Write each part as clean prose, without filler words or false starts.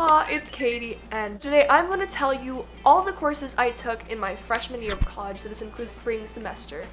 Aloha, it's Katie, and today I'm going to tell you all the courses I took in my freshman year of college, so this includes spring semester.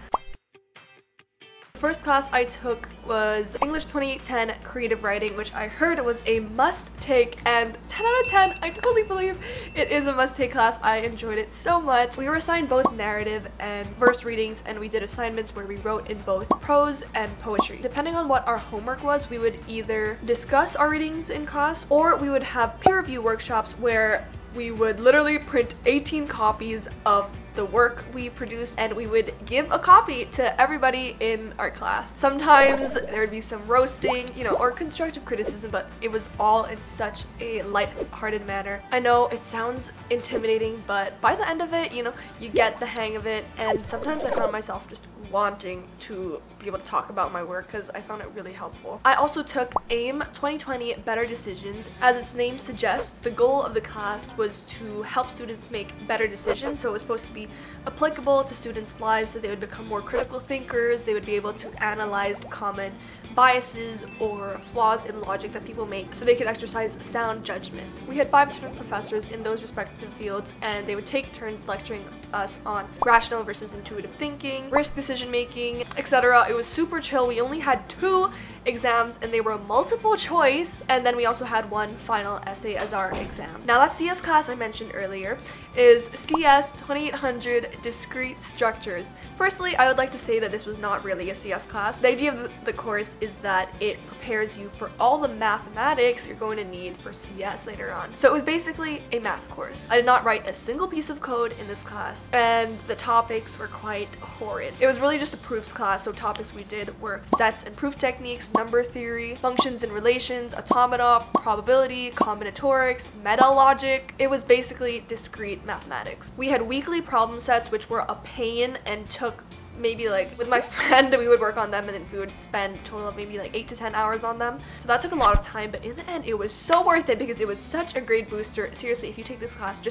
The first class I took was English 2810 Creative Writing, which I heard was a must-take, and 10 out of 10, I totally believe it is a must-take class. I enjoyed it so much. We were assigned both narrative and verse readings, and we did assignments where we wrote in both prose and poetry. Depending on what our homework was, we would either discuss our readings in class, or we would have peer review workshops where we would literally print 18 copies of the work we produced, and we would give a copy to everybody in our class. Sometimes there would be some roasting, or constructive criticism, but it was all in such a light-hearted manner. I know it sounds intimidating, but by the end of it, you get the hang of it, and sometimes I found myself just wanting to be able to talk about my work because I found it really helpful. I also took AIM 2020 Better Decisions. As its name suggests, the goal of the class was to help students make better decisions, so it was supposed to be applicable to students' lives so they would become more critical thinkers, they would be able to analyze common biases or flaws in logic that people make so they could exercise sound judgment. We had 5 different professors in those respective fields, and they would take turns lecturing us on rational versus intuitive thinking, risk decision making, etc. It was super chill. We only had 2 exams and they were multiple choice, and then we also had one final essay as our exam. Now that CS class I mentioned earlier is CS 2800 Discrete Structures. Firstly, I would like to say that this was not really a CS class. The idea of the course is that it prepares you for all the mathematics you're going to need for CS later on. So it was basically a math course. I did not write a single piece of code in this class, and the topics were quite horrid. It was really just a proofs class, so topics we did were sets and proof techniques, number theory, functions and relations, automata, probability, combinatorics, meta logic. It was basically discrete mathematics. We had weekly problem sets, which were a pain and took maybe with my friend we would work on them, and then we would spend a total of maybe 8 to 10 hours on them. So that took a lot of time, but in the end it was so worth it because it was such a great booster. Seriously, if you take this class,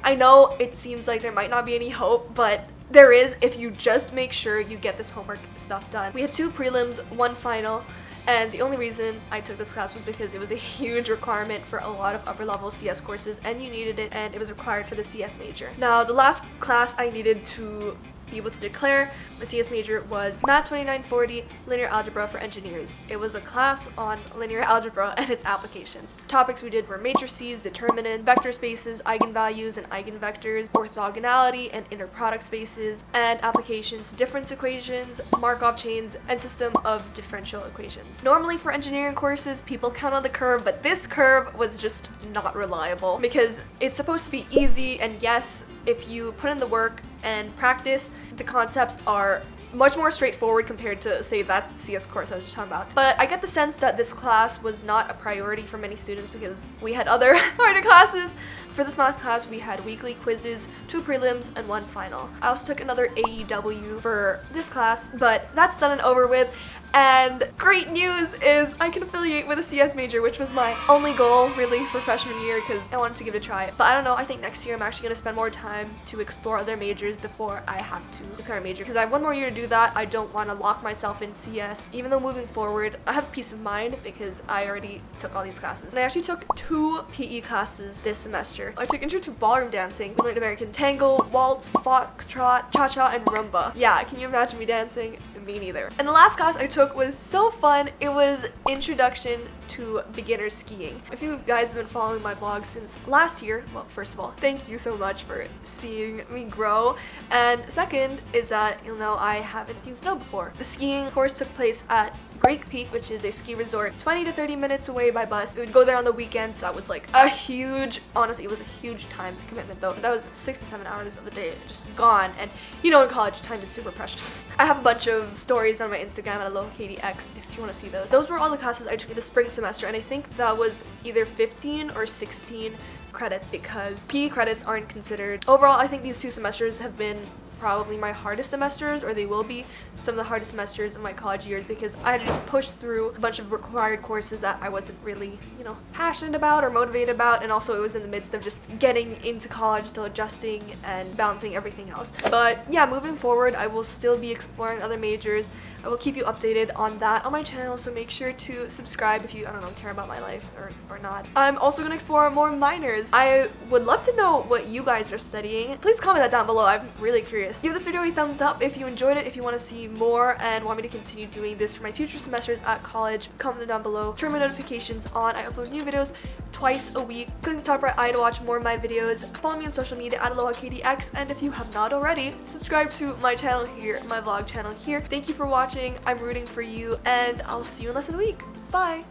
I know it seems like there might not be any hope, but there is if you just make sure you get this homework stuff done. We had 2 prelims, 1 final, and the only reason I took this class was because it was a huge requirement for a lot of upper level CS courses, and you needed it, and it was required for the CS major. Now, the last class I needed to be able to declare my CS major was Math 2940 Linear Algebra for Engineers. It was a class on linear algebra and its applications. Topics we did were matrices, determinant, vector spaces, eigenvalues and eigenvectors, orthogonality and inner product spaces, and applications to difference equations, Markov chains, and system of differential equations. Normally for engineering courses, people count on the curve, but this curve was just not reliable because it's supposed to be easy, and yes, if you put in the work and practice, the concepts are much more straightforward compared to, say, that CS course I was just talking about. But I get the sense that this class was not a priority for many students because we had other harder classes. For this math class, we had weekly quizzes, 2 prelims, and 1 final. I also took another AEW for this class, but that's done and over with. And great news is I can affiliate with a CS major, which was my only goal really for freshman year because I wanted to give it a try. But I don't know, I think next year I'm actually going to spend more time to explore other majors before I have to declare a major because I have 1 more year to do that. I don't want to lock myself in CS, even though moving forward I have peace of mind because I already took all these classes. And I actually took 2 PE classes this semester. I took Intro to Ballroom Dancing. We learned American Tango, Waltz, Foxtrot, Cha-Cha, and Rumba. Yeah, can you imagine me dancing? Me neither. And the last class I took was so fun. It was Introduction to Beginner Skiing. If you guys have been following my blog since last year, well, first of all, thank you so much for seeing me grow. And second is that you'll know I haven't seen snow before. The skiing course took place at Greek Peak, which is a ski resort 20 to 30 minutes away by bus. We would go there on the weekends. That was a huge, honestly, it was a huge time commitment though. That was 6 to 7 hours of the day just gone, and in college, time is super precious. I have a bunch of stories on my Instagram at AlohaKatieX if you want to see those. Those were all the classes I took in the spring semester, and I think that was either 15 or 16 credits because PE credits aren't considered. Overall, I think these 2 semesters have been probably my hardest semesters, or they will be some of the hardest semesters in my college years, because I had to just push through a bunch of required courses that I wasn't really, you know, passionate about or motivated about, and also it was in the midst of just getting into college, still adjusting and balancing everything else. But yeah, moving forward, I will still be exploring other majors. I will keep you updated on that on my channel, so make sure to subscribe if you, I don't know, care about my life or not. I'm also going to explore more minors. I would love to know what you guys are studying. Please comment that down below. I'm really curious. Give this video a thumbs up if you enjoyed it. If you want to see more and want me to continue doing this for my future semesters at college, comment them down below. Turn my notifications on. I upload new videos twice a week. Click the top right eye to watch more of my videos. Follow me on social media at AlohaKDX, and if you have not already, subscribe to my channel here, my vlog channel here. Thank you for watching. I'm rooting for you, and I'll see you in less than a week. Bye!